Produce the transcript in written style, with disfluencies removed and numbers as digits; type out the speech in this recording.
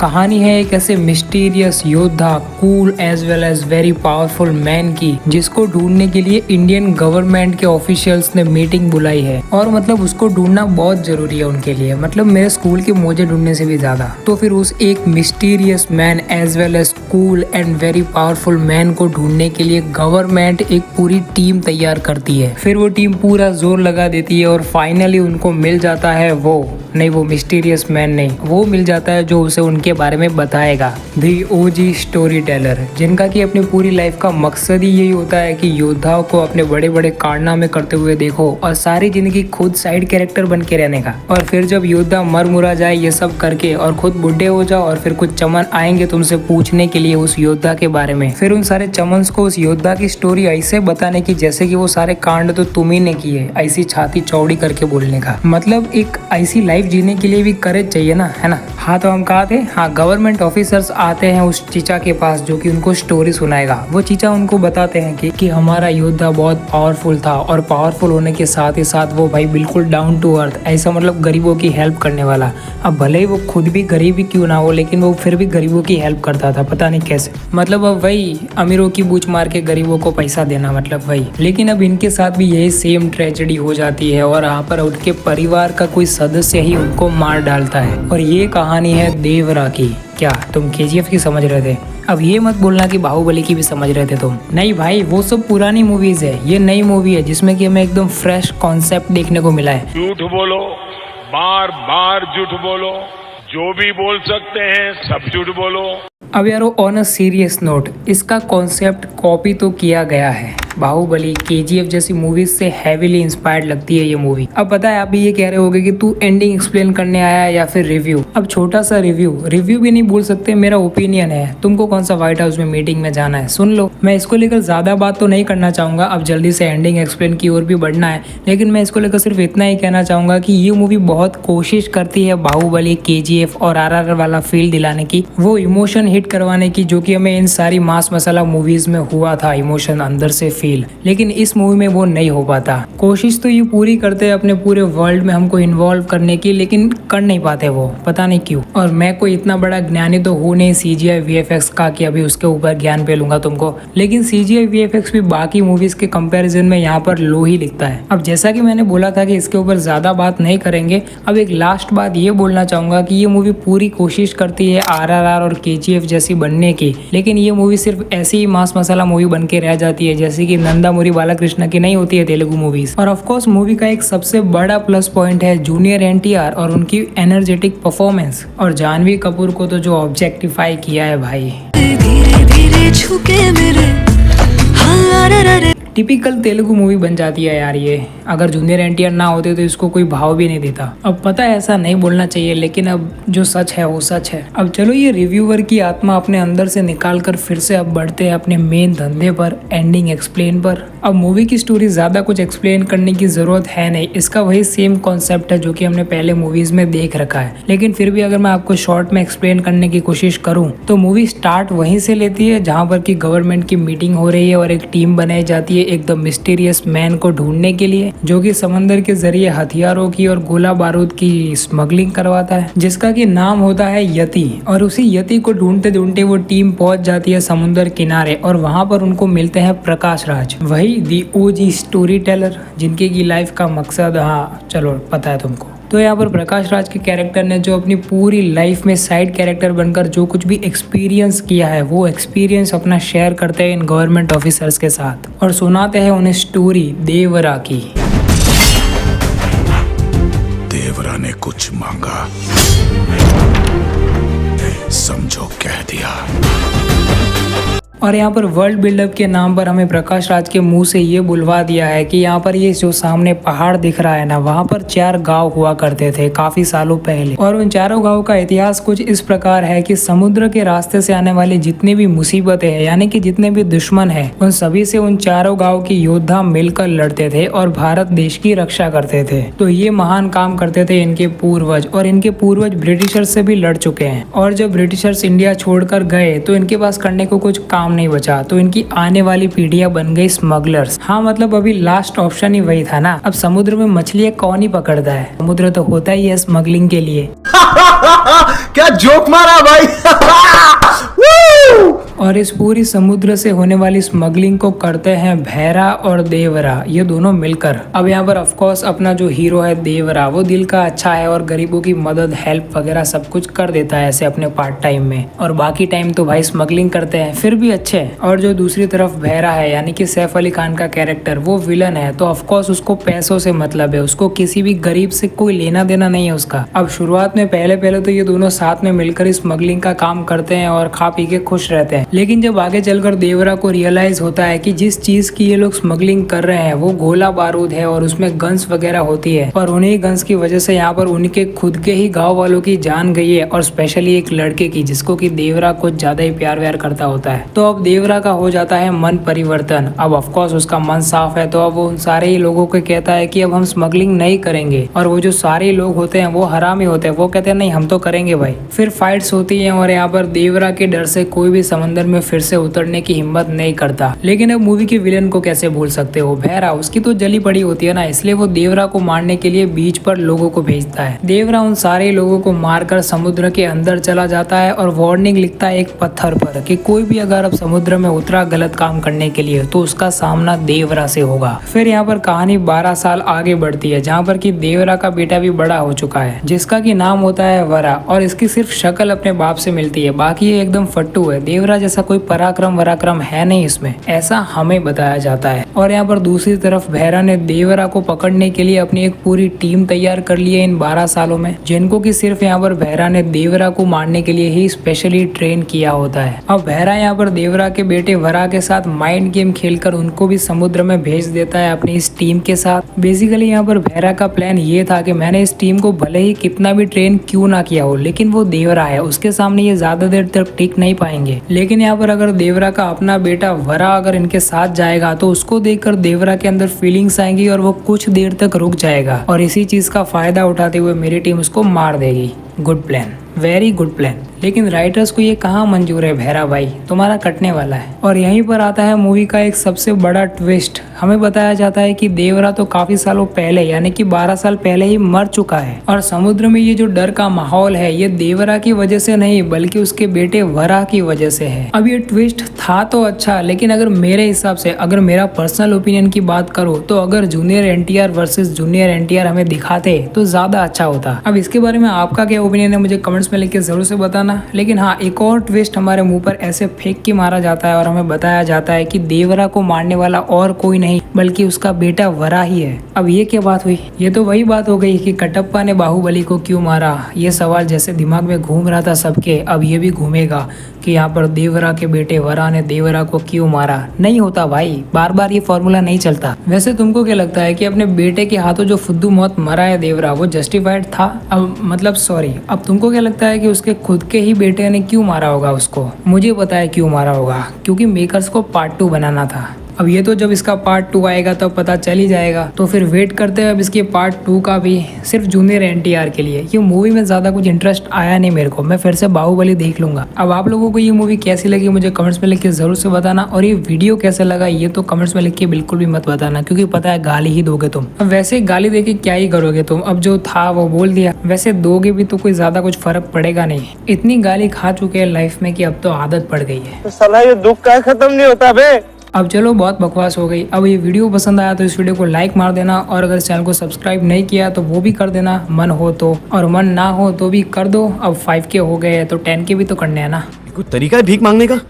कहानी है एक ऐसे मिस्टीरियस योद्धा, cool as well as very powerful man की, जिसको ढूंढने के लिए इंडियन गवर्नमेंट के ऑफिशियल्स ने मीटिंग बुलाई है। और मतलब उसको ढूंढना बहुत जरूरी है उनके लिए, मतलब मेरे स्कूल के मोजे ढूंढने से भी ज्यादा। तो फिर उस एक mysterious man as well as cool and very powerful man को ढूंढने के लिए गवर्नमेंट एक पूरी टीम तैयार करती है। फिर वो टीम पूरा जोर लगा देती है और फाइनली उनको मिल जाता है वो मिस्टीरियस मैन नहीं, वो मिल जाता है जो उसे उनके बारे में बताएगा, दी ओजी स्टोरी टेलर, जिनका कि अपनी पूरी लाइफ का मकसद ही यही होता है कि योद्धाओं को अपने बड़े बड़े कारनामे करते हुए देखो और सारी जिंदगी खुद साइड कैरेक्टर बन के रहने का। और फिर जब योद्धा मर मुरा जाए ये सब करके और खुद बुढ़े हो जाओ और फिर कुछ चमन आएंगे तुमसे पूछने के लिए उस योद्धा के बारे में, फिर उन सारे चमन्स को उस योद्धा की स्टोरी ऐसे बताने की जैसे कि वो सारे कांड तो तुम ही ने किए, ऐसी छाती चौड़ी करके बोलने का। मतलब एक ऐसी लाइफ जीने के लिए भी करेज चाहिए ना, है ना। हाँ तो हम कहा थे, हाँ गवर्नमेंट ऑफिसर्स आते हैं उस चीचा के पास जो कि उनको स्टोरी सुनाएगा। वो चीचा उनको बताते हैं कि हमारा योद्धा बहुत पावरफुल था और पावरफुल होने के साथ ही साथ वो भाई बिल्कुल डाउन टू अर्थ, ऐसा मतलब गरीबों की हेल्प करने वाला। अब भले ही वो खुद भी गरीब ही क्यों ना हो, लेकिन वो फिर भी गरीबों की हेल्प करता था, पता नहीं कैसे। मतलब अब वही अमीरों की बूच मार के गरीबों को पैसा देना, मतलब वही। लेकिन अब इनके साथ भी यही सेम ट्रेजेडी हो जाती है और यहाँ पर उनके परिवार का कोई सदस्य ही उनको मार डालता है। और ये कहानी है देवरा की। क्या तुम केजीएफ की समझ रहे थे? अब ये मत बोलना कि बाहुबली की भी समझ रहे थे तुम। नहीं भाई, वो सब पुरानी मूवीज है, ये नई मूवी है जिसमें कि हमें एकदम फ्रेश कॉन्सेप्ट देखने को मिला है। झूठ बोलो, बार बार झूठ बोलो, जो भी बोल सकते हैं सब झूठ बोलो। अब यारो ऑन अ सीरियस नोट, इसका कॉन्सेप्ट कॉपी तो किया गया है, बाहुबली, केजीएफ जैसी मूवीज से हैवीली इंस्पायर्ड लगती है ये मूवी। अब पता है आप भी ये कह रहे होगे कि तू एंडिंग एक्सप्लेन करने आया या फिर रिव्यू। अब छोटा सा रिव्यू भी नहीं बोल सकते, मेरा ओपिनियन है। तुमको कौन सा व्हाइट हाउस में मीटिंग में जाना है सुन लो, मैं इसको लेकर ज्यादा बात तो नहीं करना चाहूंगा। अब जल्दी से एंडिंग एक्सप्लेन की ओर भी बढ़ना है, लेकिन मैं इसको लेकर सिर्फ इतना ही कहना चाहूंगा कि ये मूवी बहुत कोशिश करती है बाहुबली, केजीएफ और आरआरआर वाला फील दिलाने की, वो इमोशन हिट करवाने की जो कि हमें इन सारी मास मसाला मूवीज में हुआ था, इमोशन अंदर से फील। लेकिन इस मूवी में वो नहीं हो पाता। कोशिश तो ये पूरी करते हैं अपने पूरे वर्ल्ड में हमको इन्वॉल्व करने की, लेकिन कर नहीं पाते वो, पता नहीं क्यों। और मैं कोई इतना बड़ा ज्ञानी तो हूँ नहीं सीजीआई वीएफएक्स का कि अभी उसके ऊपर ज्ञान पे लूंगा तुमको, लेकिन सीजीआई वीएफएक्स भी बाकी मूवीज के कंपैरिजन में यहाँ पर लो ही लिखता है। अब जैसा कि मैंने बोला था कि इसके ऊपर ज्यादा बात नहीं करेंगे, अब एक लास्ट बात ये बोलना चाहूंगा कि ये मूवी पूरी कोशिश करती है आरआरआर और केजीएफ जैसी बनने की, लेकिन ये मूवी सिर्फ ऐसी ही मास मसाला मूवी बन के रह जाती है जैसे कि नंदामुरी बालाकृष्ण की नहीं होती है तेलुगु मूवीज। और ऑफ कोर्स मूवी का एक सबसे बड़ा प्लस पॉइंट है जूनियर एनटीआर और उनकी एनर्जेटिक परफॉर्मेंस, और जानवी कपूर को तो जो ऑब्जेक्टिफाई किया है भाई, धीरे धीरे झुके मेरे टिपिकल तेलुगु मूवी बन जाती है यार ये। अगर जूनियर एनटीआर ना होते तो इसको कोई भाव भी नहीं देता। अब पता है ऐसा नहीं बोलना चाहिए, लेकिन अब जो सच है वो सच है। अब चलो ये रिव्यूअर की आत्मा अपने अंदर से निकाल कर फिर से अब बढ़ते हैं अपने मेन धंधे पर, एंडिंग एक्सप्लेन पर। अब मूवी की स्टोरी ज्यादा कुछ एक्सप्लेन करने की जरूरत है नहीं, इसका वही सेम कॉन्सेप्ट है जो कि हमने पहले मूवीज में देख रखा है। लेकिन फिर भी अगर मैं आपको शॉर्ट में एक्सप्लेन करने की कोशिश करूँ तो मूवी स्टार्ट वहीं से लेती है जहाँ पर की गवर्नमेंट की मीटिंग हो रही है और एक टीम बनाई जाती है एकदम मिस्टीरियस मैन को ढूंढने के लिए, जो कि समंदर के जरिए हथियारों की और गोला बारूद की स्मगलिंग करवाता है, जिसका कि नाम होता है यति। और उसी यति को ढूंढते ढूंढते वो टीम पहुंच जाती है समुद्र किनारे और वहां पर उनको मिलते हैं प्रकाश राज, वही दी ओजी स्टोरी टेलर, जिनके की लाइफ का मकसद, हाँ चलो पता है तुमको। तो यहाँ पर प्रकाश राज के कैरेक्टर ने जो अपनी पूरी लाइफ में साइड कैरेक्टर बनकर जो कुछ भी एक्सपीरियंस किया है वो एक्सपीरियंस अपना शेयर करते हैं इन गवर्नमेंट ऑफिसर्स के साथ और सुनाते हैं उन्हें स्टोरी देवरा की। देवरा ने कुछ मांगा, समझो कह दिया। और यहाँ पर वर्ल्ड बिल्डअप के नाम पर हमें प्रकाश राज के मुंह से ये बुलवा दिया है कि यहाँ पर ये जो सामने पहाड़ दिख रहा है ना, वहाँ पर 4 गांव हुआ करते थे काफी सालों पहले। और उन चारों गांव का इतिहास कुछ इस प्रकार है कि समुद्र के रास्ते से आने वाली जितनी भी मुसीबतें हैं, यानी कि जितने भी दुश्मन हैं, उन सभी से उन चारों गाँव के योद्धा मिलकर लड़ते थे और भारत देश की रक्षा करते थे। तो ये महान काम करते थे इनके पूर्वज, और इनके पूर्वज ब्रिटिशर्स से भी लड़ चुके हैं। और जब ब्रिटिशर्स इंडिया छोड़कर गए तो इनके पास करने को कुछ काम नहीं बचा तो इनकी आने वाली पीढ़ियां बन गई स्मगलर्स। हाँ मतलब अभी लास्ट ऑप्शन ही वही था ना। अब समुद्र में मछलियां कौन ही पकड़ता है, समुद्र तो होता ही है स्मगलिंग के लिए। क्या जोक मारा भाई। और इस पूरी समुद्र से होने वाली स्मगलिंग को करते हैं भैरा और देवरा, ये दोनों मिलकर। अब यहाँ पर ऑफकोर्स अपना जो हीरो है देवरा, वो दिल का अच्छा है और गरीबों की मदद हेल्प वगैरह सब कुछ कर देता है ऐसे अपने पार्ट टाइम में, और बाकी टाइम तो भाई स्मगलिंग करते हैं फिर भी अच्छे। और जो दूसरी तरफ भैरा है यानी कि सैफ अली खान का कैरेक्टर, वो विलन है, तो ऑफकोर्स उसको पैसों से मतलब है, उसको किसी भी गरीब से कोई लेना देना नहीं है उसका। अब शुरुआत में पहले तो ये दोनों साथ में मिलकर स्मगलिंग का काम करते हैं और खा पी के खुश रहते हैं, लेकिन जब आगे चलकर देवरा को रियलाइज होता है कि जिस चीज की ये लोग स्मगलिंग कर रहे हैं वो गोला बारूद है और उसमें गन्स वगैरह होती है, और उन्हीं गन्स की वजह से यहाँ पर उनके खुद के ही गांव वालों की जान गई है, और स्पेशली एक लड़के की जिसको कि देवरा कुछ ज्यादा ही प्यार व्यार करता होता है। तो अब देवरा का हो जाता है मन परिवर्तन। अब ऑफकोर्स उसका मन साफ है, तो अब वो उन सारे ही लोगों को कहता है कि अब हम स्मगलिंग नहीं करेंगे, और वो जो सारे लोग होते हैं वो हरामी होते हैं, वो कहते हैं नहीं हम तो करेंगे भाई। फिर फाइट्स होती है और यहाँ पर देवरा के डर से कोई भी समंदर में फिर से उतरने की हिम्मत नहीं करता। लेकिन अब मूवी के विलेन को कैसे भूल सकते हो, भैरा, उसकी तो जली पड़ी होती है ना, इसलिए वो देवरा को मारने के लिए बीच पर लोगों को भेजता है। देवरा उन सारे लोगों को मारकर समुद्र के अंदर चला जाता है और वार्निंग लिखता है एक पत्थर पर कि कोई भी अगर अब समुद्र में उतरा गलत काम करने के लिए तो उसका सामना देवरा से होगा। फिर यहाँ पर कहानी 12 साल आगे बढ़ती है, जहाँ पर कि देवरा का बेटा भी बड़ा हो चुका है जिसका की नाम होता है वरा, और इसकी सिर्फ शक्ल अपने बाप से मिलती है, बाकी ये एकदम फट्टू है। देवरा जैसा कोई पराक्रम वराक्रम है नहीं इसमें, ऐसा हमें बताया जाता है। और यहाँ पर दूसरी तरफ भैरा ने देवरा को पकड़ने के लिए अपनी एक पूरी टीम तैयार कर ली है इन 12 सालों में, जिनको कि सिर्फ यहाँ पर भैरा ने देवरा को मारने के लिए ही स्पेशली ट्रेन किया होता है। अब भैरा यहाँ पर देवरा के बेटे वरा के साथ माइंड गेम खेलकर उनको भी समुद्र में भेज देता है अपनी इस टीम के साथ। बेसिकली यहाँ पर भैरा का प्लान ये था कि मैंने इस टीम को भले ही कितना भी ट्रेन क्यों ना किया हो, लेकिन वो देवरा है, उसके सामने ये ज्यादा देर तक टिक नहीं पाएंगे। लेकिन यहाँ पर अगर देवरा का अपना बेटा वरा अगर इनके साथ जाएगा तो उसको देखकर देवरा के अंदर फीलिंग्स आएंगी और वो कुछ देर तक रुक जाएगा, और इसी चीज का फायदा उठाते हुए मेरी टीम उसको मार देगी। Good plan, very good plan. लेकिन राइटर्स को ये कहाँ मंजूर है भैरा भाई, तुम्हारा कटने वाला है। और यहीं पर आता है मूवी का एक सबसे बड़ा ट्विस्ट। हमें बताया जाता है कि देवरा तो काफी सालों पहले यानी कि 12 साल पहले ही मर चुका है, और समुद्र में ये जो डर का माहौल है ये देवरा की वजह से नहीं बल्कि उसके बेटे वरा की वजह से है। अब ये ट्विस्ट था तो अच्छा, लेकिन अगर मेरे हिसाब से, अगर मेरा पर्सनल ओपिनियन की बात करो तो अगर junior NTR versus junior NTR हमें दिखाते तो ज्यादा अच्छा होता। अब इसके बारे में आपका क्या ओपिनियन है मुझे कमेंट्स में लिख के जरूर से बताना। लेकिन हाँ, एक और ट्विस्ट हमारे मुंह पर ऐसे फेंक के मारा जाता है और हमें बताया जाता है कि देवरा को मारने वाला और कोई नहीं बल्कि उसका बेटा वरा ही है। अब ये क्या बात हुई, ये तो वही बात हो गई कि कटप्पा ने बाहुबली को क्यों मारा। ये सवाल जैसे दिमाग में घूम रहा था सबके, अब ये भी घूमेगा कि यहाँ पर देवरा के बेटे वरा ने देवरा को क्यों मारा। नहीं होता भाई, बार बार ये फॉर्मूला नहीं चलता। वैसे तुमको क्या लगता है कि अपने बेटे के हाथों जो फुद्दू मौत मरा है देवरा, वो जस्टिफाइड था? अब मतलब सॉरी, अब तुमको क्या लगता है कि उसके खुद के ही बेटे ने क्यों मारा होगा उसको? मुझे पता है क्यों मारा होगा, क्योंकि मेकर्स को पार्ट 2 बनाना था। अब ये तो जब इसका पार्ट 2 आएगा तब पता चल ही जाएगा, तो फिर वेट करते हैं अब इसके पार्ट 2 का भी, सिर्फ जूनियर एनटीआर के लिए। ये मूवी में ज्यादा कुछ इंटरेस्ट आया नहीं मेरे को, मैं फिर से बाहुबली देख लूंगा। अब आप लोगों को ये मूवी कैसी लगी मुझे कमेंट्स में लिख के जरूर से बताना, और ये वीडियो कैसा लगा ये तो कमेंट्स में लिख के बिल्कुल भी मत बताना, क्योंकि पता है गाली ही दोगे तुम। अब वैसे गाली दे के क्या ही करोगे तुम, अब जो था वो बोल दिया, वैसे दोगे भी तो कोई ज्यादा कुछ फर्क पड़ेगा नहीं। इतनी गाली खा चुके हैं लाइफ में कि अब तो आदत पड़ गई है। तो साला ये दुख का खत्म नहीं होता बे। अब चलो बहुत बकवास हो गई। अब ये वीडियो पसंद आया तो इस वीडियो को लाइक मार देना, और अगर चैनल को सब्सक्राइब नहीं किया तो वो भी कर देना, मन हो तो, और मन ना हो तो भी कर दो। अब 5K हो गए हैं तो 10K भी तो करने हैं ना। कोई तरीका है भीख मांगने का?